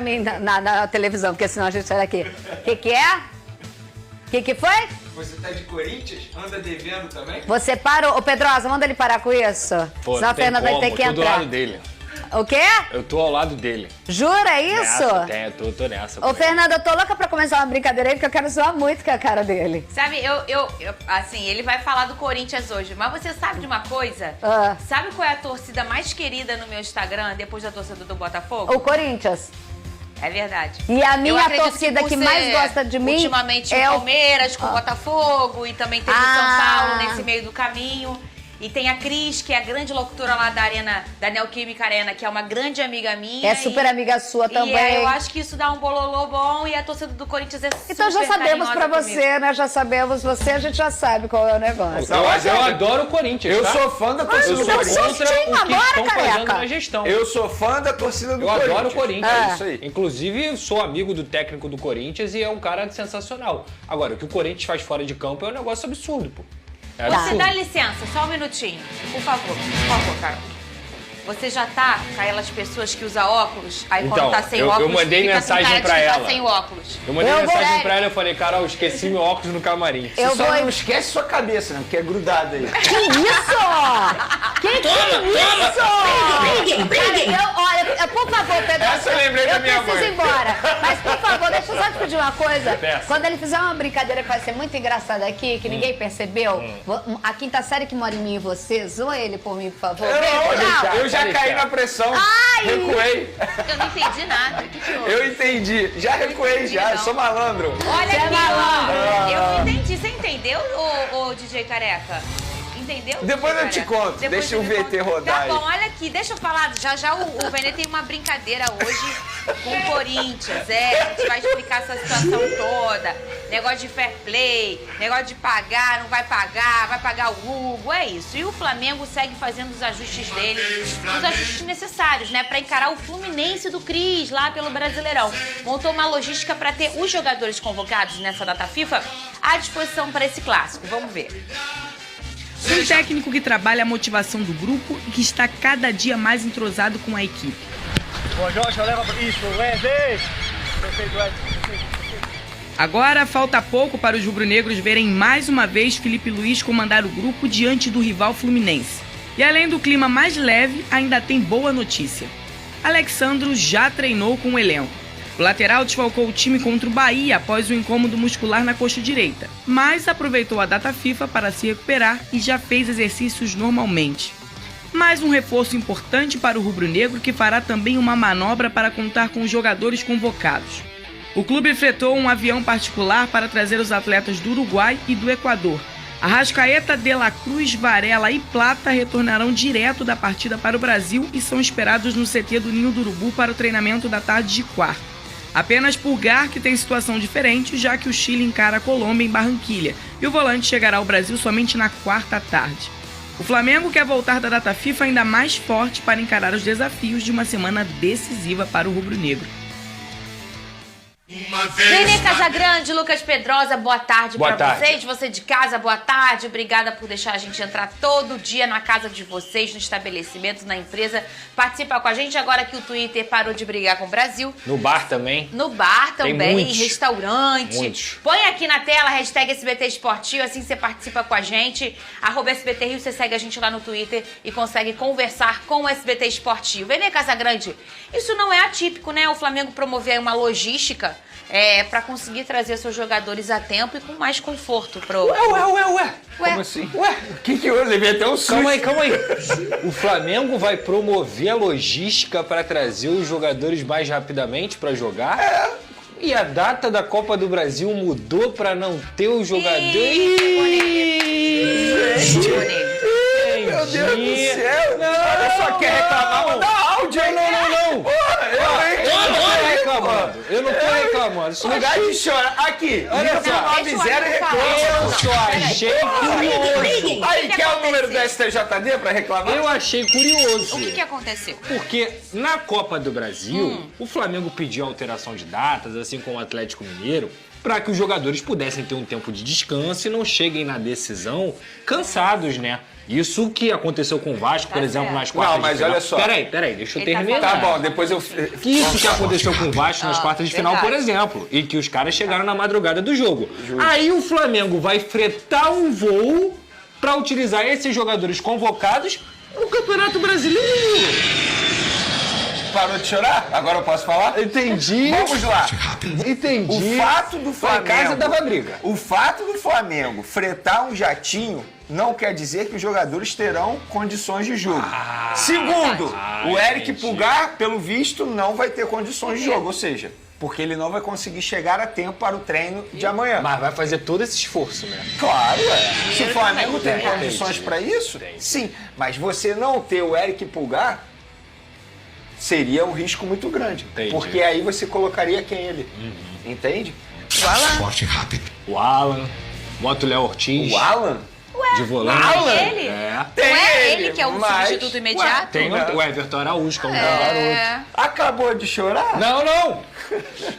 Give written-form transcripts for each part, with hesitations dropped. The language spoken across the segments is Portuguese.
na televisão, porque senão a gente sai daqui. O que é? O que foi? Você tá de Corinthians? Anda devendo também? Você parou. Ô, Pedrosa, manda ele parar com isso. Pô, senão a Fernanda vai ter que eu tô do entrar. lado dele. O quê? Eu tô ao lado dele. Jura isso? Tô nessa. Ô, Fernanda, eu tô louca pra começar uma brincadeira aí, porque eu quero zoar muito com a cara dele. Sabe, assim, ele vai falar do Corinthians hoje, mas você sabe de uma coisa? Ah. Sabe qual é a torcida mais querida no meu Instagram, depois da torcida do Botafogo? O Corinthians. É verdade. E a minha Eu acredito torcida que por mais ser gosta de mim ultimamente é o o Palmeiras com o Botafogo e também teve o São Ah. Paulo nesse meio do caminho. E tem a Cris, que é a grande locutora lá da Arena, da Neoquímica Arena, que é uma grande amiga minha. É super amiga sua também. Eu acho que isso dá um bololô bom e a torcida do Corinthians é super Então já sabemos pra carinhosa você, comigo. né? Já sabemos você, a gente já sabe qual é o negócio. Eu adoro o Corinthians, Eu tá? sou fã da torcida do então Corinthians. sou Contra sustinho o que agora, estão careca. fazendo na gestão. Eu sou fã da torcida do Eu Corinthians. adoro o Corinthians. É isso aí. Inclusive, sou amigo do técnico do Corinthians e é um cara sensacional. Agora, o que o Corinthians faz fora de campo é um negócio absurdo, pô. É Você absurdo. dá licença, só um minutinho. Por favor, Carol. Você já tá com aquelas pessoas que usam óculos, aí Então, quando tá sem eu óculos, mandei fica mensagem com cara de pra que tá ela. sem óculos. Eu mandei Eu vou- mensagem pra ela e falei, Carol, esqueci meu óculos no camarim. Eu Só vou... não esquece sua cabeça, né? Porque é grudado aí. Que isso? Que isso? Cara, olha, por favor, Pedro. Essa eu lembrei da minha preciso mãe. ir embora. Mas, por favor, deixa eu só te pedir uma coisa. Peça. Quando ele fizer uma brincadeira que vai ser muito engraçada aqui, que ninguém percebeu, a quinta série que mora em mim e você, zoa ele por mim, por favor. Não. Eu já pode caí deixar. na pressão. Ai! Recuei. Eu não entendi nada. O que que houve? Eu entendi. Já recuei, entendi, já. não. Eu sou malandro. Olha Você é aqui, malandro. ó. Eu não entendi. Você entendeu, ô DJ Careca? Entendeu? Depois DJ eu te Careca? conto. Depois Deixa você o me VT conta. rodar Tá aí. bom, olha aqui, deixa eu falar. Já o Vene tem uma brincadeira hoje com o Corinthians. A gente vai explicar essa situação toda. Negócio de fair play, negócio de pagar, não vai pagar o Hugo, é isso. E o Flamengo segue fazendo os ajustes dele, os ajustes necessários, né? Pra encarar o Fluminense do Cris lá pelo Brasileirão. Montou uma logística pra ter os jogadores convocados nessa data FIFA à disposição para esse clássico. Vamos ver. Um técnico que trabalha a motivação do grupo e que está cada dia mais entrosado com a equipe. Agora falta pouco para os rubro-negros verem mais uma vez Felipe Luiz comandar o grupo diante do rival Fluminense. E além do clima mais leve, ainda tem boa notícia. Alexandro já treinou com o elenco. O lateral desfalcou o time contra o Bahia após o incômodo muscular na coxa direita, mas aproveitou a data FIFA para se recuperar e já fez exercícios normalmente. Mais um reforço importante para o rubro-negro que fará também uma manobra para contar com os jogadores convocados. O clube fretou um avião particular para trazer os atletas do Uruguai e do Equador. Arrascaeta, De La Cruz, Varela e Plata retornarão direto da partida para o Brasil e são esperados no CT do Ninho do Urubu para o treinamento da tarde de quarta. Apenas Pulgar que tem situação diferente, já que o Chile encara a Colômbia em Barranquilha e o volante chegará ao Brasil somente na quarta à tarde. O Flamengo quer voltar da data FIFA ainda mais forte para encarar os desafios de uma semana decisiva para o rubro-negro. Nenê Casagrande, Lucas Pedrosa, boa tarde Boa pra tarde. vocês. Você de casa, boa tarde. Obrigada por deixar a gente entrar todo dia na casa de vocês, no estabelecimento, na empresa. Participa com a gente agora que o Twitter parou de brigar com o Brasil. No bar também. No bar Tem também, em muitos. restaurante. Muitos. Põe aqui na tela, hashtag SBT Esportivo, assim você participa com a gente. @SBT Rio, você segue a gente lá no Twitter e consegue conversar com o SBT Esportivo. Nenê Casagrande, isso não é atípico, né? O Flamengo promover uma logística pra conseguir trazer seus jogadores a tempo e com mais conforto pro... Ué. Como assim? Ué, o que eu levei até um susto? Calma aí. O Flamengo vai promover a logística para trazer os jogadores mais rapidamente para jogar? E a data da Copa do Brasil mudou para não ter os jogadores? Meu Deus do céu! Olha só, quer reclamar? Manda áudio aí! Não. Eu não tô reclamando. Isso não Lugar de chorar. Aqui, olha só, deixa o 90 e amigo falar. reclama. Eu só achei curioso. Aí, quer o número do STJD pra reclamar? Eu achei curioso. O que aconteceu? Porque na Copa do Brasil, o Flamengo pediu alteração de datas, assim como o Atlético Mineiro, para que os jogadores pudessem ter um tempo de descanso e não cheguem na decisão cansados, né? Isso que aconteceu com o Vasco, por exemplo, nas quartas de final. Não, mas olha só. Peraí, deixa eu terminar. Tá bom, depois eu... Isso que aconteceu com o Vasco nas quartas de final, por exemplo. E que os caras chegaram na madrugada do jogo. Aí o Flamengo vai fretar um voo para utilizar esses jogadores convocados no Campeonato Brasileiro. Parou de chorar? Agora eu posso falar? Entendi. Vamos lá. Entendi. O fato do Flamengo... Foi em casa, dava briga. O fato do Flamengo fretar um jatinho não quer dizer que os jogadores terão condições de jogo. Segundo, o Eric Pulgar, pelo visto, não vai ter condições de jogo. Ou seja, porque ele não vai conseguir chegar a tempo para o treino de amanhã. Mas vai fazer todo esse esforço, né? Claro, Se o Flamengo tem condições para isso, sim. Mas você não ter o Eric Pulgar seria um risco muito grande. Entendi. Porque aí você colocaria quem ele. Entende? Forte e rápido. O Alan, bota o Léo Ortiz. O Alan? De volante. Alan? Ele? É. Tem Não é ele que é o mas- substituto imediato? Tem o Everton Araújo, que é um garoto. Acabou de chorar? Não!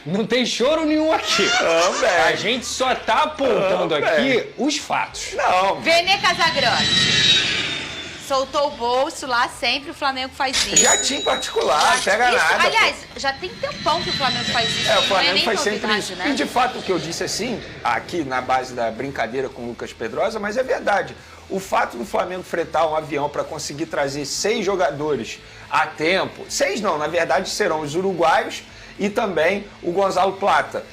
Não tem choro nenhum aqui. Não, velho. A gente só tá apontando Não, aqui velho. os fatos. Não. Vene Casagrande. Soltou o bolso lá, sempre o Flamengo faz isso. Jatinho particular, não pega Isso, nada. aliás, já tem tempão que o Flamengo faz isso. O não é Flamengo nem faz sempre novidade, isso. né? E de fato o que eu disse assim, aqui na base da brincadeira com o Lucas Pedrosa, mas é verdade. O fato do Flamengo fretar um avião para conseguir trazer 6 jogadores a tempo, 6 não, na verdade serão os uruguaios e também o Gonzalo Plata,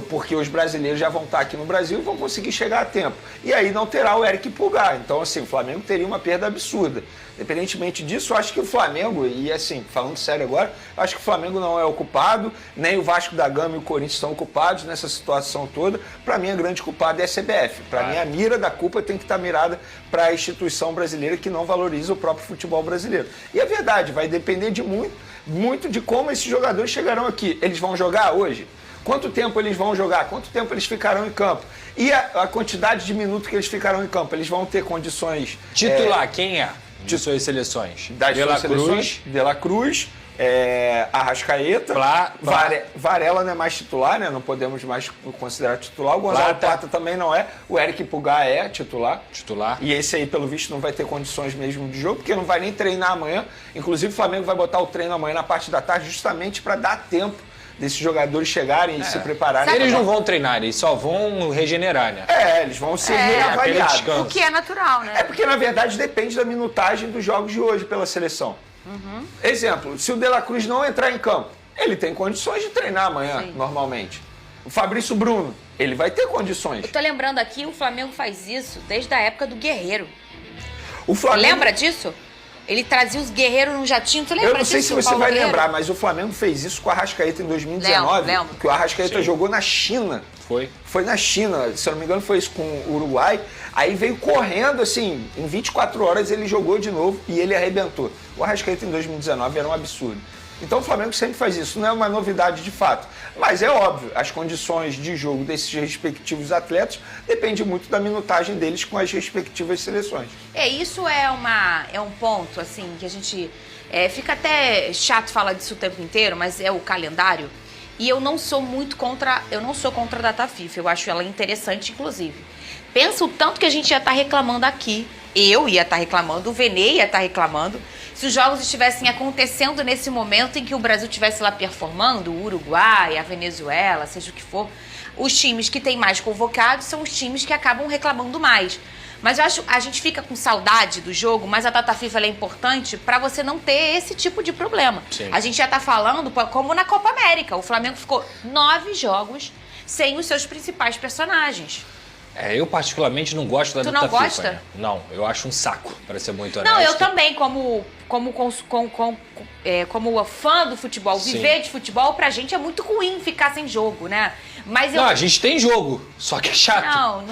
porque os brasileiros já vão estar aqui no Brasil e vão conseguir chegar a tempo. E aí não terá o Eric Pulgar. Então, assim, o Flamengo teria uma perda absurda. Independentemente disso, eu acho que o Flamengo, e assim, falando sério agora, eu acho que o Flamengo não é o culpado, nem o Vasco da Gama e o Corinthians estão culpados nessa situação toda. Para mim, a grande culpada é a CBF. Para mim, a mira da culpa tem que estar mirada para a instituição brasileira que não valoriza o próprio futebol brasileiro. E é verdade, vai depender de muito de como esses jogadores chegarão aqui. Eles vão jogar hoje? Quanto tempo eles vão jogar? Quanto tempo eles ficarão em campo? E a quantidade de minutos que eles ficarão em campo? Eles vão ter condições... Titular, quem é de suas seleções? Das De La suas seleções? De La Cruz, Arrascaeta, Varela não é mais titular, né? Não podemos mais considerar titular. O Gonzalo Plata também não é. O Eric Pulgar é titular. E esse aí, pelo visto, não vai ter condições mesmo de jogo, porque não vai nem treinar amanhã. Inclusive, o Flamengo vai botar o treino amanhã na parte da tarde, justamente para dar tempo desses jogadores chegarem e se prepararem. Eles não vão treinar, eles só vão regenerar, né? Eles vão ser reavaliados. O que é natural, né? É porque, na verdade, depende da minutagem dos jogos de hoje pela seleção. Exemplo, se o De La Cruz não entrar em campo, ele tem condições de treinar amanhã, normalmente. O Fabrício Bruno, ele vai ter condições. Eu tô lembrando aqui, o Flamengo faz isso desde a época do Guerreiro. O Flamengo... Lembra disso? Ele trazia os guerreiros num jatinho, tu lembra disso? Eu não sei se você vai lembrar, mas o Flamengo fez isso com o Arrascaeta em 2019. Lembro. Que o Arrascaeta jogou na China. Foi na China, se eu não me engano foi isso com o Uruguai. Aí veio correndo, assim, em 24 horas ele jogou de novo e ele arrebentou. O Arrascaeta em 2019 era um absurdo. Então o Flamengo sempre faz isso, não é uma novidade de fato. Mas é óbvio, as condições de jogo desses respectivos atletas dependem muito da minutagem deles com as respectivas seleções. Isso é um ponto, assim, que a gente... fica até chato falar disso o tempo inteiro, mas é o calendário. E eu não sou contra a data FIFA, eu acho ela interessante, inclusive. Pensa o tanto que a gente ia estar reclamando aqui. Eu ia estar reclamando, o Vene ia estar reclamando, se os jogos estivessem acontecendo nesse momento em que o Brasil estivesse lá performando, o Uruguai, a Venezuela, seja o que for, os times que têm mais convocados são os times que acabam reclamando mais. Mas eu acho a gente fica com saudade do jogo, mas a data FIFA ela é importante para você não ter esse tipo de problema. Sim. A gente já tá falando como na Copa América. O Flamengo ficou 9 jogos sem os seus principais personagens. Eu particularmente não gosto da Tu data não gosta? FIFA, né? Não, eu acho um saco, para ser muito honesto. Não, eu também, como fã do futebol, viver de futebol, pra gente é muito ruim ficar sem jogo, né? Mas Não, a gente tem jogo, só que é chato. Não.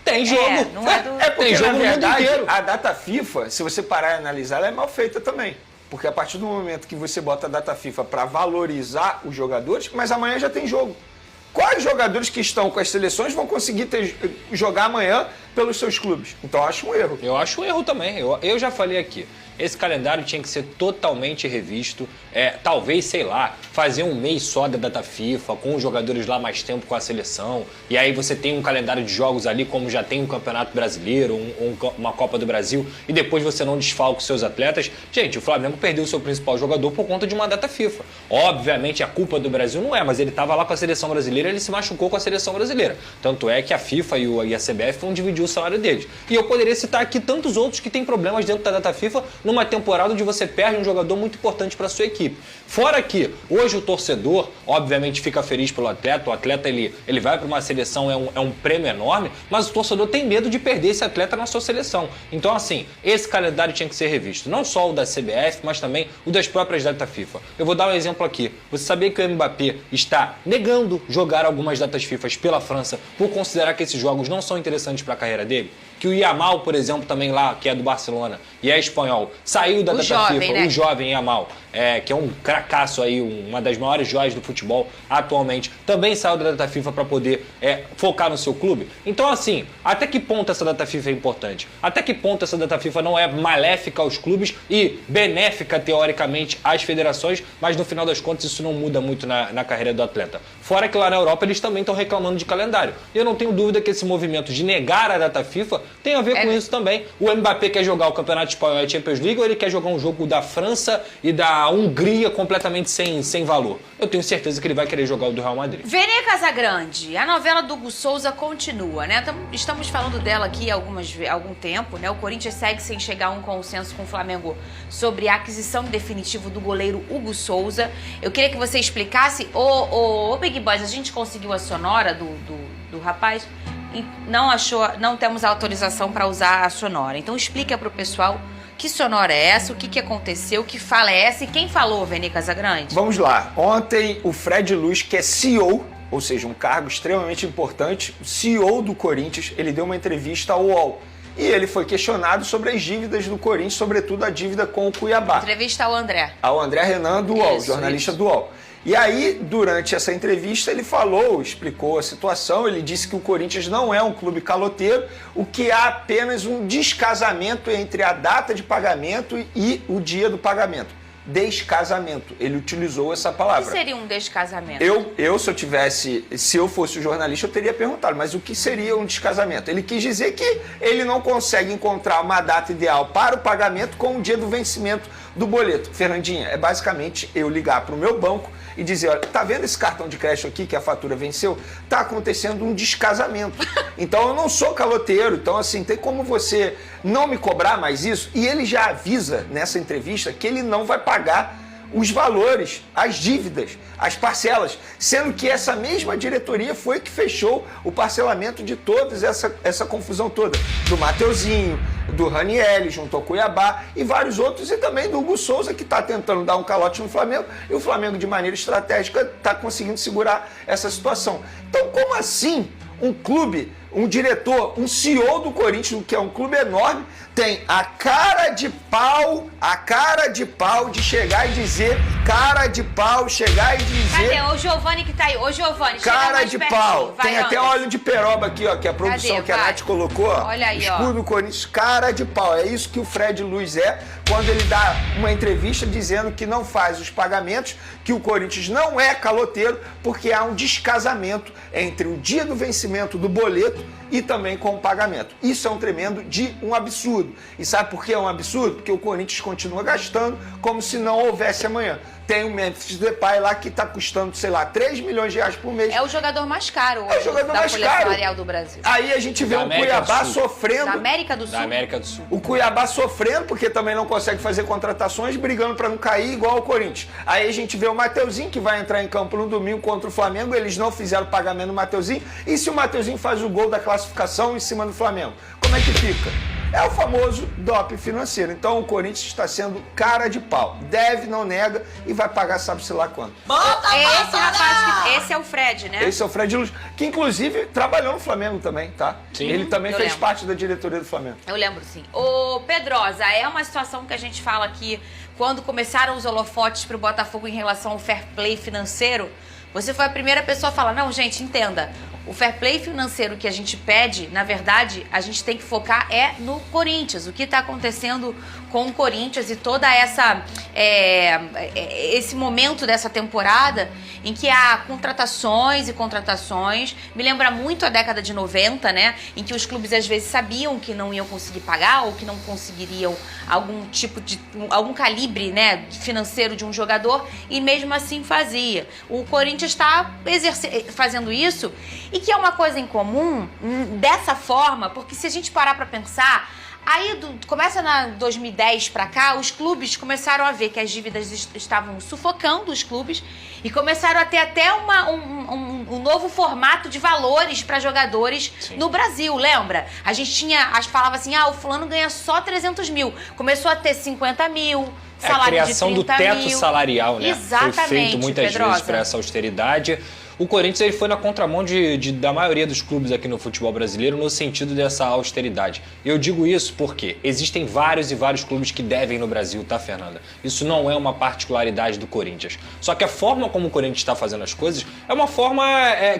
Tem jogo. Não é do... Porque, tem jogo na no mundo verdade, inteiro. a data FIFA, se você parar e analisar, ela é mal feita também. Porque a partir do momento que você bota a data FIFA para valorizar os jogadores, mas amanhã já tem jogo. Quais jogadores que estão com as seleções vão conseguir jogar amanhã pelos seus clubes? Então, eu acho um erro. Eu acho um erro também. Eu já falei aqui. esse calendário tinha que ser totalmente revisto. Talvez, sei lá, fazer um mês só da data FIFA, com os jogadores lá mais tempo com a seleção, e aí você tem um calendário de jogos ali, como já tem um Campeonato Brasileiro, uma Copa do Brasil, e depois você não desfalca os seus atletas. Gente, o Flamengo perdeu o seu principal jogador por conta de uma data FIFA. Obviamente a culpa do Brasil não é, mas ele estava lá com a seleção brasileira, ele se machucou com a seleção brasileira. Tanto é que a FIFA e a CBF vão dividir o salário deles. E eu poderia citar aqui tantos outros que têm problemas dentro da data FIFA numa temporada onde você perde um jogador muito importante para a sua equipe. Fora que hoje o torcedor, obviamente, fica feliz pelo atleta, o atleta ele vai para uma seleção, é um prêmio enorme, mas o torcedor tem medo de perder esse atleta na sua seleção. Então, assim, esse calendário tinha que ser revisto. Não só o da CBF, mas também o das próprias datas FIFA. Eu vou dar um exemplo aqui. Você sabia que o Mbappé está negando jogar algumas datas FIFA pela França por considerar que esses jogos não são interessantes para a carreira dele? Que o Yamal, por exemplo, também lá, que é do Barcelona e é espanhol, saiu da data FIFA, né? O jovem Yamal, que é um cracaço aí, uma das maiores joias do futebol atualmente, também saiu da data FIFA para poder focar no seu clube. Então, assim, até que ponto essa data FIFA é importante? Até que ponto essa data FIFA não é maléfica aos clubes e benéfica, teoricamente, às federações, mas no final das contas isso não muda muito na carreira do atleta. Fora que lá na Europa eles também estão reclamando de calendário. E eu não tenho dúvida que esse movimento de negar a data FIFA tem a ver com isso também. O Mbappé quer jogar o Campeonato Espanhol e a Champions League, ou ele quer jogar um jogo da França e da Hungria completamente sem valor? Eu tenho certeza que ele vai querer jogar o do Real Madrid. Vene Casagrande, a novela do Hugo Souza continua, né? Estamos falando dela aqui há algum tempo, né? O Corinthians segue sem chegar a um consenso com o Flamengo sobre a aquisição definitiva do goleiro Hugo Souza. Eu queria que você explicasse, ô Big Boys, a gente conseguiu a sonora do rapaz? Não temos autorização para usar a sonora. Então explica para o pessoal que sonora é essa, o que aconteceu, que fala é essa e quem falou, Vene Casagrande? Vamos lá. Ontem o Fred Luz, que é CEO, ou seja, um cargo extremamente importante, CEO do Corinthians, ele deu uma entrevista ao UOL. E ele foi questionado sobre as dívidas do Corinthians, sobretudo a dívida com o Cuiabá. Entrevista ao André. Ao André Renan do UOL, jornalista do UOL. E aí, durante essa entrevista, ele explicou a situação, ele disse que o Corinthians não é um clube caloteiro, o que há apenas um descasamento entre a data de pagamento e o dia do pagamento. Descasamento. Ele utilizou essa palavra. O que seria um descasamento? Se eu fosse o jornalista, eu teria perguntado, mas o que seria um descasamento? Ele quis dizer que ele não consegue encontrar uma data ideal para o pagamento com o dia do vencimento do boleto. Fernandinha, é basicamente eu ligar para o meu banco e dizer, olha, tá vendo esse cartão de crédito aqui que a fatura venceu? Tá acontecendo um descasamento. Então eu não sou caloteiro, então assim, tem como você não me cobrar mais isso? E ele já avisa nessa entrevista que ele não vai pagar os valores, as dívidas, as parcelas, sendo que essa mesma diretoria foi que fechou o parcelamento de toda essa confusão toda, do Mateuzinho, do Ranieri junto ao Cuiabá e vários outros, e também do Hugo Souza, que está tentando dar um calote no Flamengo, e o Flamengo, de maneira estratégica, está conseguindo segurar essa situação. Então, como assim um clube, um diretor, um CEO do Corinthians, que é um clube enorme, tem a cara de pau de chegar e dizer, chegar e dizer... Cadê? O Giovani que tá aí. Ô, Giovani, cara de pau. Vai, tem até óleo de peroba aqui, ó, que a produção Cadê? Que a Nath colocou, ó. Olha aí, escudo do Corinthians, cara de pau. É isso que o Fred Luz é, quando ele dá uma entrevista dizendo que não faz os pagamentos, que o Corinthians não é caloteiro, porque há um descasamento entre o dia do vencimento do boleto e também com o pagamento. Isso é um tremendo um absurdo. E sabe por que é um absurdo? Porque o Corinthians continua gastando como se não houvesse amanhã. Tem o Memphis Depay lá que está custando, sei lá, 3 milhões de reais por mês. É o jogador mais caro hoje da folha salarial do Brasil. Aí a gente vê o Cuiabá sofrendo. Da América do Sul. Da América do Sul. O Cuiabá sofrendo porque também não consegue fazer contratações, brigando para não cair igual o Corinthians. Aí a gente vê o Mateuzinho que vai entrar em campo no domingo contra o Flamengo. Eles não fizeram pagamento no Mateuzinho. E se o Mateuzinho faz o gol da classificação em cima do Flamengo? Como é que fica? É o famoso doping financeiro. Então o Corinthians está sendo cara de pau. Deve, não nega e vai pagar sabe-se lá quanto. Esse rapaz, esse é o Fred, né? Esse é o Fred Luz, que inclusive trabalhou no Flamengo também, tá? Sim. Ele também fez parte da diretoria do Flamengo. Eu lembro, sim. Ô, Pedrosa, é uma situação que a gente fala aqui, quando começaram os holofotes pro Botafogo em relação ao fair play financeiro, você foi a primeira pessoa a falar, não, gente, entenda, O fair play financeiro que a gente pede, na verdade, a gente tem que focar no Corinthians. O que está acontecendo com o Corinthians e toda esse momento dessa temporada em que há contratações e contratações. Me lembra muito a década de 90, né? Em que os clubes às vezes sabiam que não iam conseguir pagar ou que não conseguiriam algum calibre, né, financeiro de um jogador e mesmo assim fazia. O Corinthians está fazendo isso e que é uma coisa em comum dessa forma, porque se a gente parar para pensar, aí começa na 2010 para cá, os clubes começaram a ver que as dívidas estavam sufocando os clubes e começaram a ter até um novo formato de valores para jogadores no Brasil, lembra? A gente falava assim, o fulano ganha só 300 mil, começou a ter 50 mil, salário a criação de 30 do teto mil. salarial, né? Exatamente, foi feito muitas Pedrosa. vezes para essa austeridade. O Corinthians ele foi na contramão da maioria dos clubes aqui no futebol brasileiro no sentido dessa austeridade. Eu digo isso porque existem vários e vários clubes que devem no Brasil, tá, Fernanda? Isso não é uma particularidade do Corinthians. Só que a forma como o Corinthians está fazendo as coisas é uma forma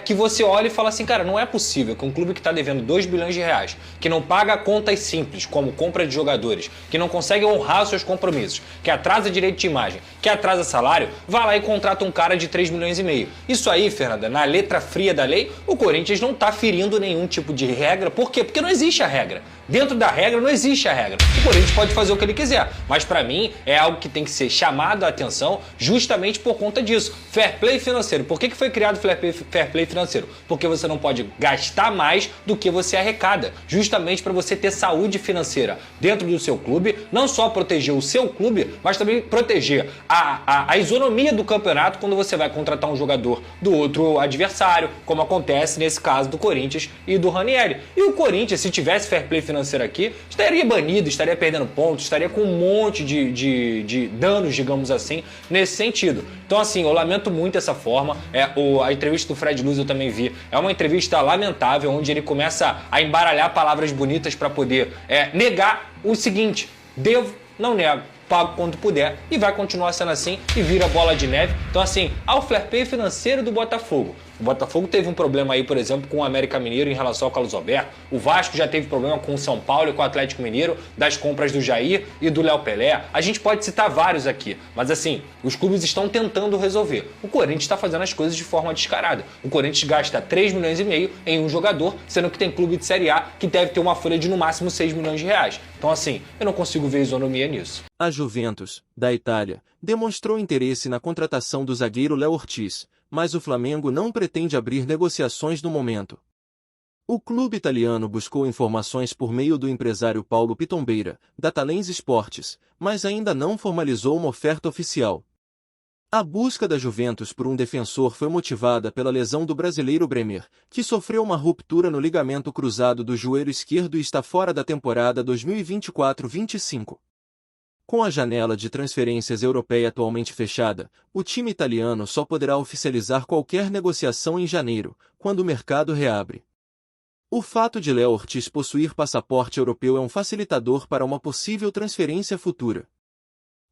que você olha e fala assim, cara, não é possível que um clube que está devendo 2 bilhões de reais, que não paga contas simples, como compra de jogadores, que não consegue honrar os seus compromissos, que atrasa direito de imagem, que atrasa salário, vai lá e contrata um cara de 3 milhões e meio. Isso aí, Fernanda, na letra fria da lei, o Corinthians não está ferindo nenhum tipo de regra. Por quê? Porque não existe a regra. Dentro da regra não existe a regra. O Corinthians pode fazer o que ele quiser, mas para mim é algo que tem que ser chamado a atenção justamente por conta disso. Fair play financeiro. Por que foi criado fair play financeiro? Porque você não pode gastar mais do que você arrecada, justamente para você ter saúde financeira dentro do seu clube, não só proteger o seu clube, mas também proteger a isonomia do campeonato quando você vai contratar um jogador do outro adversário, como acontece nesse caso do Corinthians e do Ranieri. E o Corinthians, se tivesse fair play financeiro aqui, estaria banido, estaria perdendo pontos, estaria com um monte de danos, digamos assim, nesse sentido. Então, assim, eu lamento muito essa forma. A entrevista do Fred Luz eu também vi. É uma entrevista lamentável, onde ele começa a embaralhar palavras bonitas para poder negar o seguinte: devo, não nego, pago quando puder, e vai continuar sendo assim e vira bola de neve. Então, assim, ao fair play financeiro do Botafogo. O Botafogo teve um problema aí, por exemplo, com o América Mineiro em relação ao Carlos Alberto. O Vasco já teve problema com o São Paulo e com o Atlético Mineiro, das compras do Jair e do Léo Pelé. A gente pode citar vários aqui, mas assim, os clubes estão tentando resolver. O Corinthians está fazendo as coisas de forma descarada. O Corinthians gasta 3 milhões e meio em um jogador, sendo que tem clube de Série A que deve ter uma folha de no máximo 6 milhões de reais. Então, assim, eu não consigo ver isonomia nisso. A Juventus, da Itália, demonstrou interesse na contratação do zagueiro Léo Ortiz, mas o Flamengo não pretende abrir negociações no momento. O clube italiano buscou informações por meio do empresário Paulo Pitombeira, da Talens Esportes, mas ainda não formalizou uma oferta oficial. A busca da Juventus por um defensor foi motivada pela lesão do brasileiro Bremer, que sofreu uma ruptura no ligamento cruzado do joelho esquerdo e está fora da temporada 2024-25. Com a janela de transferências europeia atualmente fechada, o time italiano só poderá oficializar qualquer negociação em janeiro, quando o mercado reabre. O fato de Léo Ortiz possuir passaporte europeu é um facilitador para uma possível transferência futura.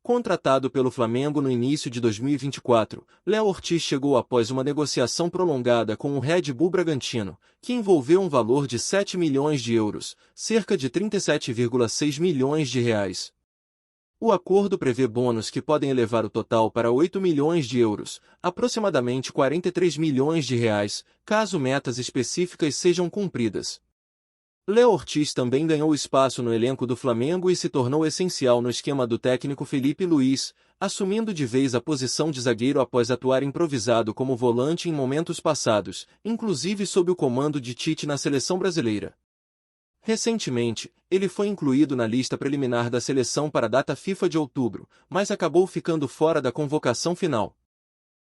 Contratado pelo Flamengo no início de 2024, Léo Ortiz chegou após uma negociação prolongada com o Red Bull Bragantino, que envolveu um valor de 7 milhões de euros, cerca de 37,6 milhões de reais. O acordo prevê bônus que podem elevar o total para 8 milhões de euros, aproximadamente 43 milhões de reais, caso metas específicas sejam cumpridas. Léo Ortiz também ganhou espaço no elenco do Flamengo e se tornou essencial no esquema do técnico Felipe Luiz, assumindo de vez a posição de zagueiro após atuar improvisado como volante em momentos passados, inclusive sob o comando de Tite na seleção brasileira. Recentemente, ele foi incluído na lista preliminar da seleção para a data FIFA de outubro, mas acabou ficando fora da convocação final.